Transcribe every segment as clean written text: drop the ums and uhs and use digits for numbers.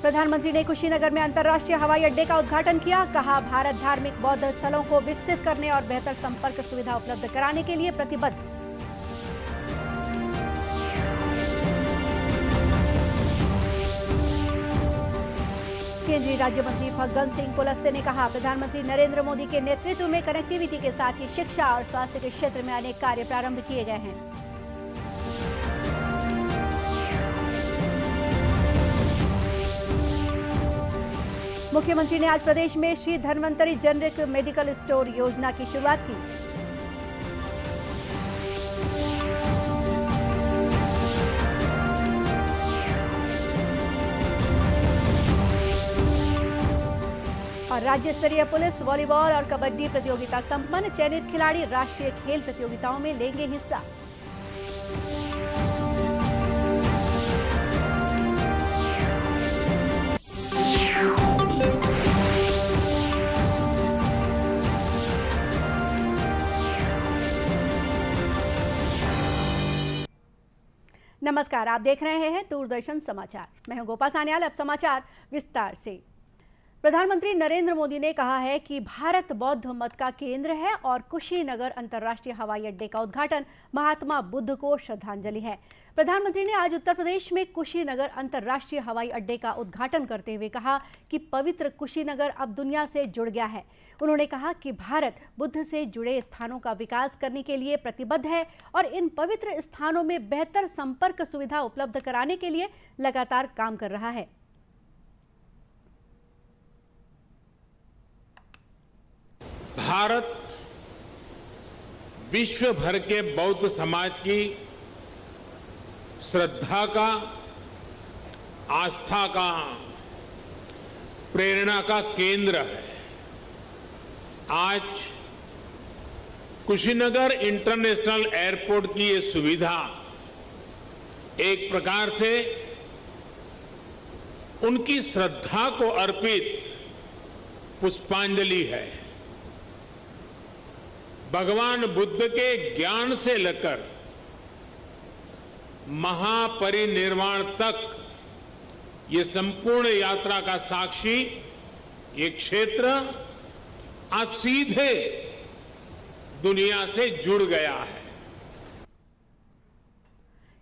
प्रधानमंत्री ने कुशीनगर में अंतर्राष्ट्रीय हवाई अड्डे का उद्घाटन किया। कहा, भारत धार्मिक बौद्ध स्थलों को विकसित करने और बेहतर संपर्क सुविधा उपलब्ध कराने के लिए प्रतिबद्ध। केंद्रीय राज्य मंत्री फग्गन सिंह कुलस्ते ने कहा, प्रधानमंत्री नरेंद्र मोदी के नेतृत्व में कनेक्टिविटी के साथ ही शिक्षा और स्वास्थ्य के क्षेत्र में अनेक कार्य प्रारंभ किए गए हैं। मुख्यमंत्री ने आज प्रदेश में Shri Dhanvantari generic medical store योजना की शुरुआत की। और राज्य स्तरीय पुलिस वॉलीबॉल और कबड्डी प्रतियोगिता संपन्न। चयनित खिलाड़ी राष्ट्रीय खेल प्रतियोगिताओं में लेंगे हिस्सा। नमस्कार, आप देख रहे हैं दूरदर्शन समाचार। मैं हूं गोपा सान्याल। अब समाचार विस्तार से। प्रधानमंत्री नरेंद्र मोदी ने कहा है कि भारत बौद्ध मत का केंद्र है और कुशीनगर अंतर्राष्ट्रीय हवाई अड्डे का उद्घाटन महात्मा बुद्ध को श्रद्धांजलि है। प्रधानमंत्री ने आज उत्तर प्रदेश में कुशीनगर अंतर्राष्ट्रीय हवाई अड्डे का उद्घाटन करते हुए कहा कि पवित्र कुशीनगर अब दुनिया से जुड़ गया है। उन्होंने कहा कि भारत बुद्ध से जुड़े स्थानों का विकास करने के लिए प्रतिबद्ध है और इन पवित्र स्थानों में बेहतर संपर्क सुविधा उपलब्ध कराने के लिए लगातार काम कर रहा है। भारत विश्व भर के बौद्ध समाज की श्रद्धा का, आस्था का, प्रेरणा का केंद्र है। आज कुशीनगर इंटरनेशनल एयरपोर्ट की ये सुविधा एक प्रकार से उनकी श्रद्धा को अर्पित पुष्पांजलि है। भगवान बुद्ध के ज्ञान से लेकर महापरिनिर्वाण तक ये संपूर्ण यात्रा का साक्षी ये क्षेत्र आज सीधे दुनिया से जुड़ गया है।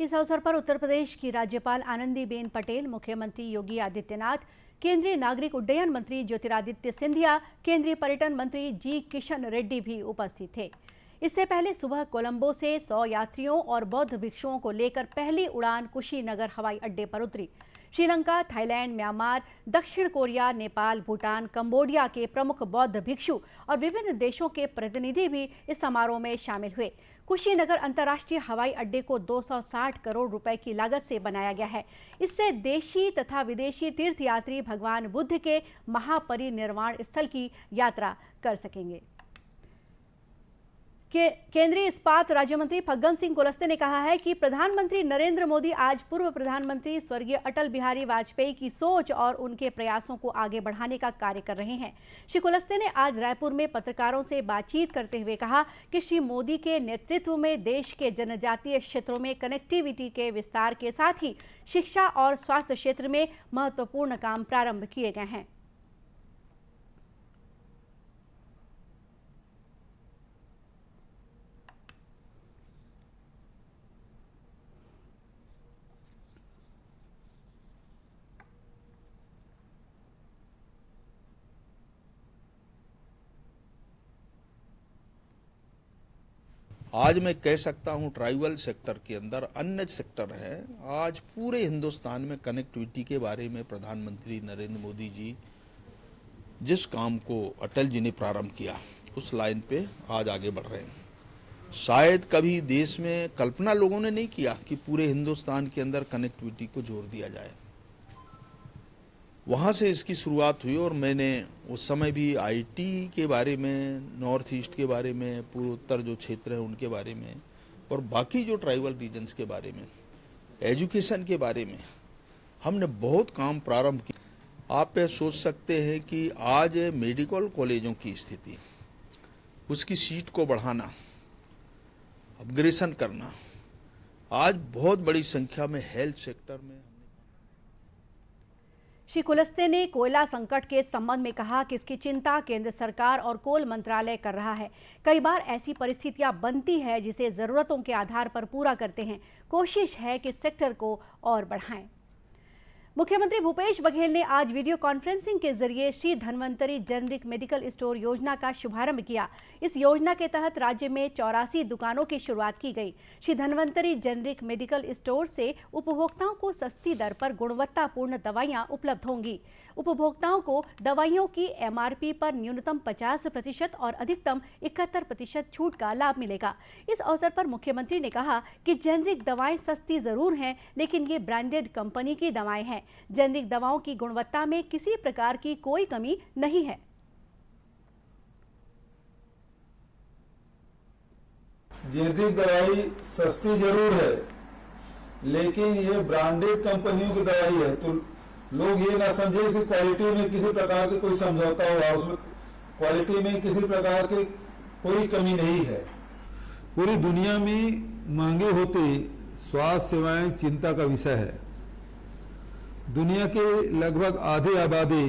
इस अवसर पर उत्तर प्रदेश की राज्यपाल आनंदीबेन पटेल, मुख्यमंत्री योगी आदित्यनाथ, केंद्रीय नागरिक उड्डयन मंत्री ज्योतिरादित्य सिंधिया, केंद्रीय पर्यटन मंत्री जी किशन रेड्डी भी उपस्थित थे। इससे पहले सुबह कोलंबो से 100 यात्रियों और बौद्ध भिक्षुओं को लेकर पहली उड़ान कुशीनगर हवाई अड्डे पर उतरी। श्रीलंका, थाईलैंड, म्यांमार, दक्षिण कोरिया, नेपाल, भूटान, कंबोडिया के प्रमुख बौद्ध भिक्षु और विभिन्न देशों के प्रतिनिधि भी इस समारोह में शामिल हुए। कुशीनगर अंतर्राष्ट्रीय हवाई अड्डे को 260 करोड़ रुपए की लागत से बनाया गया है। इससे देशी तथा विदेशी तीर्थयात्री भगवान बुद्ध के महापरिनिर्वाण स्थल की यात्रा कर सकेंगे। केंद्रीय इस्पात राज्य मंत्री फग्गन सिंह कुलस्ते ने कहा है कि प्रधानमंत्री नरेंद्र मोदी आज पूर्व प्रधानमंत्री स्वर्गीय अटल बिहारी वाजपेयी की सोच और उनके प्रयासों को आगे बढ़ाने का कार्य कर रहे हैं। श्री कुलस्ते ने आज रायपुर में पत्रकारों से बातचीत करते हुए कहा कि श्री मोदी के नेतृत्व में देश के जनजातीय क्षेत्रों में कनेक्टिविटी के विस्तार के साथ ही शिक्षा और स्वास्थ्य क्षेत्र में महत्वपूर्ण काम प्रारंभ किए गए हैं। आज मैं कह सकता हूं ट्राइबल सेक्टर के अंदर अन्य सेक्टर है। आज पूरे हिंदुस्तान में कनेक्टिविटी के बारे में प्रधानमंत्री नरेंद्र मोदी जी जिस काम को अटल जी ने प्रारंभ किया उस लाइन पे आज आगे बढ़ रहे हैं। शायद कभी देश में कल्पना लोगों ने नहीं किया कि पूरे हिंदुस्तान के अंदर कनेक्टिविटी को जोर दिया जाए। वहाँ से इसकी शुरुआत हुई और मैंने उस समय भी आईटी के बारे में, नॉर्थ ईस्ट के बारे में, पूर्वोत्तर जो क्षेत्र है उनके बारे में और बाकी जो ट्राइबल रीजन्स के बारे में, एजुकेशन के बारे में हमने बहुत काम प्रारंभ किया। आप ये सोच सकते हैं कि आज मेडिकल कॉलेजों की स्थिति, उसकी सीट को बढ़ाना, अपग्रेडेशन करना, आज बहुत बड़ी संख्या में हेल्थ सेक्टर में श्री कुलस्ते ने कोयला संकट के संबंध में कहा कि इसकी चिंता केंद्र सरकार और कोल मंत्रालय कर रहा है। कई बार ऐसी परिस्थितियां बनती है जिसे जरूरतों के आधार पर पूरा करते हैं। कोशिश है कि सेक्टर को और बढ़ाएं। मुख्यमंत्री भूपेश बघेल ने आज वीडियो कॉन्फ्रेंसिंग के जरिए Shri Dhanvantari generic medical store योजना का शुभारंभ किया। इस योजना के तहत राज्य में 84 दुकानों की शुरुआत की गई। Shri Dhanvantari generic medical store से उपभोक्ताओं को सस्ती दर पर गुणवत्तापूर्ण दवाइयां उपलब्ध होंगी। उपभोक्ताओं को दवाइयों की MRP पर न्यूनतम 50% और अधिकतम 71% छूट का लाभ मिलेगा। इस अवसर पर मुख्यमंत्री ने कहा कि जेनेरिक दवाएं सस्ती जरूर हैं, लेकिन ये ब्रांडेड कंपनी की दवाएं हैं। जेनेरिक दवाओं की गुणवत्ता में किसी प्रकार की कोई कमी नहीं है। जेनेरिक दवाई सस्ती जरूर है, लेकिन ये ब्रांडेड कंपनियों की दवाई है, तो लोग ये ना समझे कि क्वालिटी में किसी प्रकार के कोई समझौता हुआ, उसमें क्वालिटी में किसी प्रकार की कोई कमी नहीं है। पूरी दुनिया में महंगे होते स्वास्थ्य सेवाएं चिंता का विषय है। दुनिया के लगभग आधी आबादी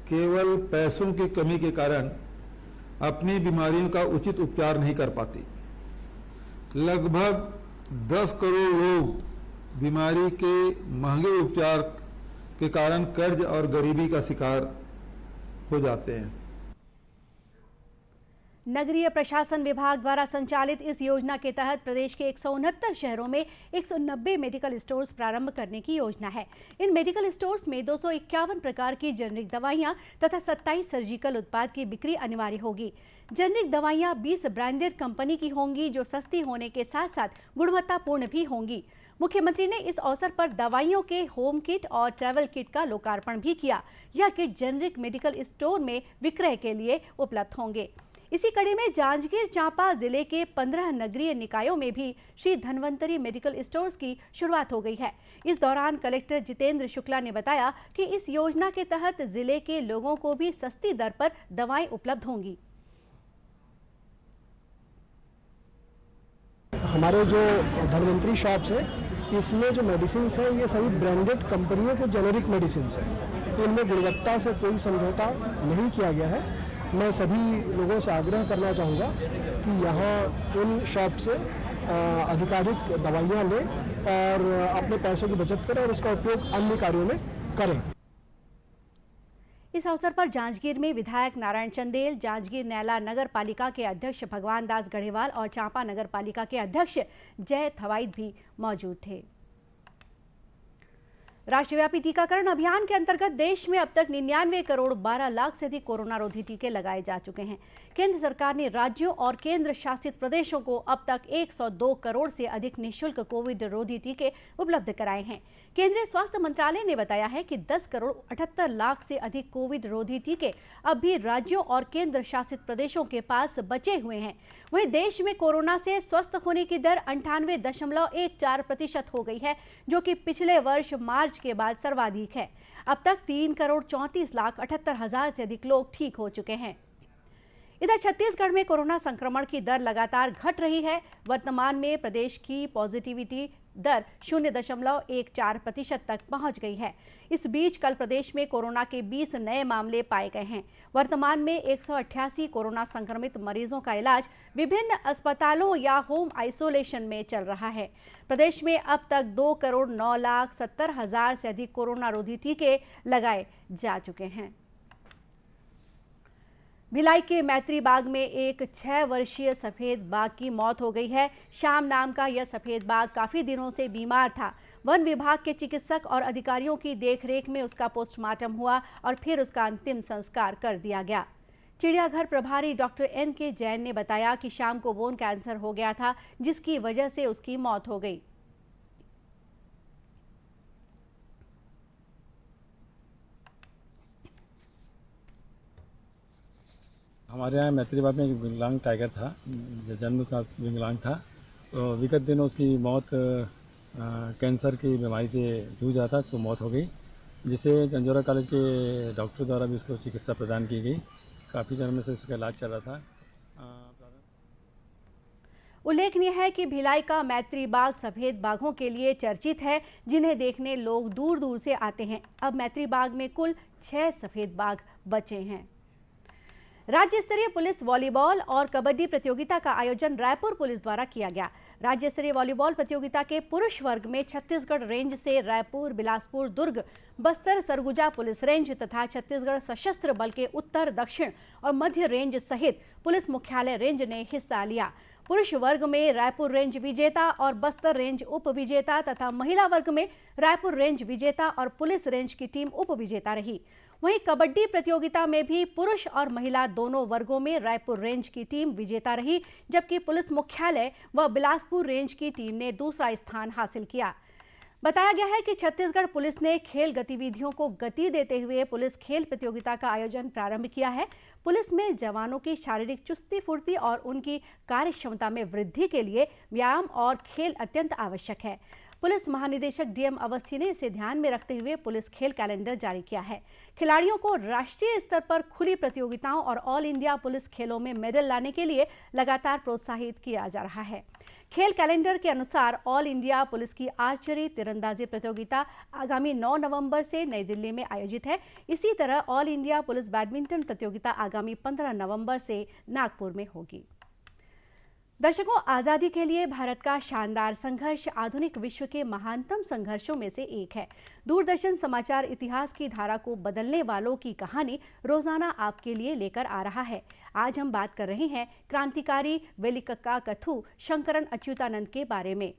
केवल पैसों की कमी के कारण अपनी बीमारियों का उचित उपचार नहीं कर पाती। लगभग 10 करोड़ लोग बीमारी के महंगे उपचार के कारण कर्ज और गरीबी का शिकार हो जाते हैं। नगरीय प्रशासन विभाग द्वारा संचालित इस योजना के तहत प्रदेश के 169 शहरों में 190 मेडिकल स्टोर्स प्रारंभ करने की योजना है। इन मेडिकल स्टोर्स में 251 प्रकार की जेनेरिक दवाइयां तथा 27 सर्जिकल उत्पाद की बिक्री अनिवार्य होगी। जेनेरिक दवाइयां 20 ब्रांडेड कंपनी की होंगी, जो सस्ती होने के साथ साथ गुणवत्तापूर्ण भी होंगी। मुख्यमंत्री ने इस अवसर पर दवाइयों के होम किट और ट्रैवल किट का लोकार्पण भी किया। यह किट जेनेरिक मेडिकल स्टोर में विक्रय के लिए उपलब्ध होंगे। इसी कड़ी में जांजगीर चांपा जिले के 15 नगरीय निकायों में भी श्री धन्वंतरी मेडिकल स्टोर्स की शुरुआत हो गई है। इस दौरान कलेक्टर जितेंद्र शुक्ला ने बताया कि इस योजना के तहत जिले के लोगों को भी सस्ती दर पर दवाएं उपलब्ध होंगी। हमारे जो धन्वंतरी शॉप्स है, इसमें जो मेडिसिन है ये सभी ब्रांडेड कंपनियों के जेनेरिक मेडिसिन है, तो इनमें गुणवत्ता से कोई समझौता नहीं किया गया है। मैं सभी लोगों से आग्रह करना चाहूँगा कि यहाँ इन शॉप से आधिकारिक दवाइयाँ लें और अपने पैसों की बचत करें और इसका उपयोग अन्य कार्यों में करें। इस अवसर पर जांजगीर में विधायक नारायण चंदेल, जांजगीर नैला नगर पालिका के अध्यक्ष भगवान दास गढ़ेवाल और चांपा नगर पालिका के अध्यक्ष जय थवाईत भी मौजूद थे। राष्ट्रव्यापी टीकाकरण अभियान के अंतर्गत देश में अब तक 99 करोड़ 12 लाख से अधिक कोरोना रोधी टीके लगाए जा चुके हैं। केंद्र सरकार ने राज्यों और केंद्र शासित प्रदेशों को अब तक 102 करोड़ से अधिक निःशुल्क कोविड रोधी टीके उपलब्ध कराए हैं। केंद्रीय स्वास्थ्य मंत्रालय ने बताया है कि 10 करोड़ 78 लाख से अधिक कोविड रोधी टीके अब भी राज्यों और केंद्र शासित प्रदेशों के पास बचे हुए हैं। वहीं देश में कोरोना से स्वस्थ होने की दर 98.14% हो गई है, जो कि पिछले वर्ष मार्च के बाद सर्वाधिक है। अब तक 3 करोड़ 34 लाख 78 हजार से अधिक लोग ठीक हो चुके हैं। इधर छत्तीसगढ़ में कोरोना संक्रमण की दर लगातार घट रही है। वर्तमान में प्रदेश की पॉजिटिविटी दर 0.14% तक पहुंच गई है। इस बीच कल प्रदेश में कोरोना के 20 नए मामले पाए गए हैं। वर्तमान में 188 कोरोना संक्रमित मरीजों का इलाज विभिन्न अस्पतालों या होम आइसोलेशन में चल रहा है। प्रदेश में अब तक 2 करोड़ 9 लाख 70 हजार से अधिक कोरोना रोधी टीके लगाए जा चुके हैं। भिलाई के मैत्री बाग में एक 6 वर्षीय सफेद बाघ की मौत हो गई है। श्याम नाम का यह सफेद बाघ काफी दिनों से बीमार था। वन विभाग के चिकित्सक और अधिकारियों की देखरेख में उसका पोस्टमार्टम हुआ और फिर उसका अंतिम संस्कार कर दिया गया। चिड़ियाघर प्रभारी डॉक्टर NK जैन ने बताया कि श्याम को बोन कैंसर हो गया था, जिसकी वजह से उसकी मौत हो गई। हमारे यहाँ मैत्री बाग में एक विकलांग टाइगर था, जन्म का विकलांग था। तो विगत दिनों उसकी मौत कैंसर की बीमारी से जूझ रहा था, तो मौत हो गई, जिसे जंजौरा कॉलेज के डॉक्टर द्वारा भी उसको चिकित्सा प्रदान की गई। काफ़ी समय से उसका इलाज चल रहा था। उल्लेखनीय है कि भिलाई का मैत्री बाग सफेद बाघों के लिए चर्चित है, जिन्हें देखने लोग दूर दूर से आते हैं। अब मैत्री बाग में कुल 6 सफेद बाघ बचे हैं। राज्य स्तरीय पुलिस वॉलीबॉल और कबड्डी प्रतियोगिता का आयोजन रायपुर पुलिस द्वारा किया गया। राज्य स्तरीय वॉलीबॉल प्रतियोगिता के पुरुष वर्ग में छत्तीसगढ़ रेंज से रायपुर, बिलासपुर, दुर्ग, बस्तर, सरगुजा पुलिस रेंज तथा छत्तीसगढ़ सशस्त्र बल के उत्तर, दक्षिण और मध्य रेंज सहित पुलिस मुख्यालय रेंज ने हिस्सा लिया। पुरुष वर्ग में रायपुर रेंज विजेता और बस्तर रेंज उप विजेता तथा महिला वर्ग में रायपुर रेंज विजेता और पुलिस रेंज की टीम उप विजेता रही। वहीं कबड्डी प्रतियोगिता में भी पुरुष और महिला दोनों वर्गों में रायपुर रेंज की टीम विजेता रही, जबकि पुलिस मुख्यालय व बिलासपुर रेंज की टीम ने दूसरा स्थान हासिल किया। बताया गया है कि छत्तीसगढ़ पुलिस ने खेल गतिविधियों को गति देते हुए पुलिस खेल प्रतियोगिता का आयोजन प्रारंभ किया है। पुलिस में जवानों की शारीरिक चुस्ती फुर्ती और उनकी कार्य क्षमता में वृद्धि के लिए व्यायाम और खेल अत्यंत आवश्यक है। पुलिस महानिदेशक डीएम अवस्थी ने इसे ध्यान में रखते हुए पुलिस खेल कैलेंडर जारी किया है। खिलाड़ियों को राष्ट्रीय स्तर पर खुली प्रतियोगिताओं और ऑल इंडिया पुलिस खेलों में मेडल लाने के लिए लगातार प्रोत्साहित किया जा रहा है। खेल कैलेंडर के अनुसार ऑल इंडिया पुलिस की आर्चरी तीरंदाजी प्रतियोगिता आगामी 9 नवंबर से नई दिल्ली में आयोजित है। इसी तरह ऑल इंडिया पुलिस बैडमिंटन प्रतियोगिता आगामी 15 नवंबर से नागपुर में होगी। दर्शकों, आज़ादी के लिए भारत का शानदार संघर्ष आधुनिक विश्व के महानतम संघर्षों में से एक है। दूरदर्शन समाचार इतिहास की धारा को बदलने वालों की कहानी रोजाना आपके लिए लेकर आ रहा है। आज हम बात कर रहे हैं क्रांतिकारी वेलिक्का कथु शंकरन अच्युतानंद के बारे में।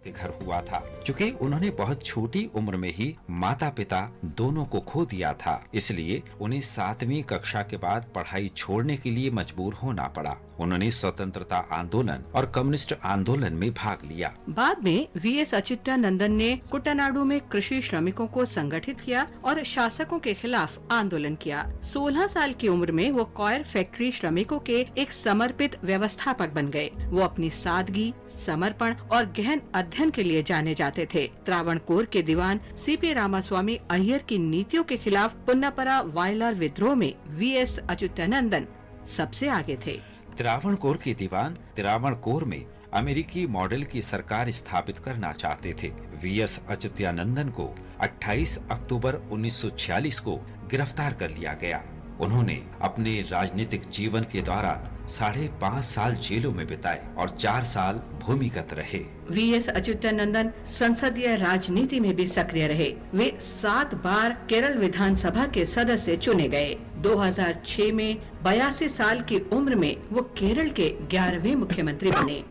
के घर हुआ था। चूँकि उन्होंने बहुत छोटी उम्र में ही माता पिता दोनों को खो दिया था, इसलिए उन्हें 7वीं कक्षा के बाद पढ़ाई छोड़ने के लिए मजबूर होना पड़ा। उन्होंने स्वतंत्रता आंदोलन और कम्युनिस्ट आंदोलन में भाग लिया। बाद में वीएस अच्युतानंदन ने कुटनाडु में कृषि श्रमिकों को संगठित किया और शासकों के खिलाफ आंदोलन किया। 16 साल की उम्र में वो कॉयर फैक्ट्री श्रमिकों के एक समर्पित व्यवस्थापक बन गए। वो अपनी सादगी, समर्पण और गहन अध्ययन के लिए जाने जाते थे। त्रावणकोर के दीवान सीपी रामास्वामी अय्यर की नीतियों के खिलाफ पुन्नापरा वायलार विद्रोह में वीएस अच्युतानंदन सबसे आगे थे। त्रावणकोर के दीवान त्रावणकोर में अमेरिकी मॉडल की सरकार स्थापित करना चाहते थे। वीएस अच्युतानंदन को 28 अक्टूबर 1946 को गिरफ्तार कर लिया गया। उन्होंने अपने राजनीतिक जीवन के दौरान 5.5 साल जेलों में बिताए और 4 साल भूमिगत रहे। वीएस अच्युतानंदन संसदीय राजनीति में भी सक्रिय रहे। वे 7 बार केरल विधानसभा के सदस्य चुने गए। 2006 में 82 साल की उम्र में वो केरल के 11वें मुख्यमंत्री बने।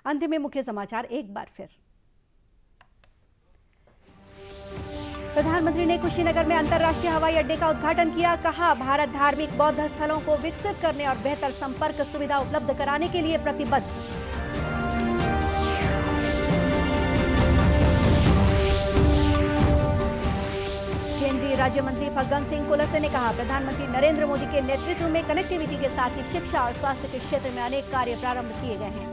अंत में मुख्य समाचार एक बार फिर। प्रधानमंत्री ने कुशीनगर में अंतर्राष्ट्रीय हवाई अड्डे का उद्घाटन किया। कहा, भारत धार्मिक बौद्ध स्थलों को विकसित करने और बेहतर संपर्क सुविधा उपलब्ध कराने के लिए प्रतिबद्ध। केंद्रीय राज्य मंत्री फग्गन सिंह कुलस्ते ने कहा, प्रधानमंत्री नरेंद्र मोदी के नेतृत्व में कनेक्टिविटी के साथ ही शिक्षा और स्वास्थ्य के क्षेत्र में अनेक कार्य प्रारंभ किए गए हैं।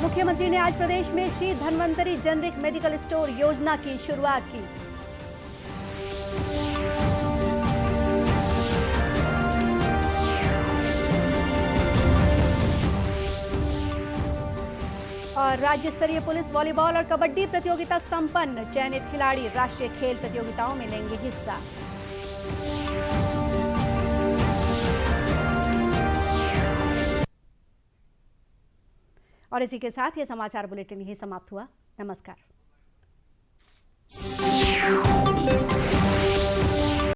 मुख्यमंत्री ने आज प्रदेश में Shri Dhanvantari generic medical store योजना की शुरुआत की। और राज्य स्तरीय पुलिस वॉलीबॉल और कबड्डी प्रतियोगिता संपन्न। चयनित खिलाड़ी राष्ट्रीय खेल प्रतियोगिताओं में लेंगे हिस्सा। और इसी के साथ ये समाचार बुलेटिन यही समाप्त हुआ। नमस्कार।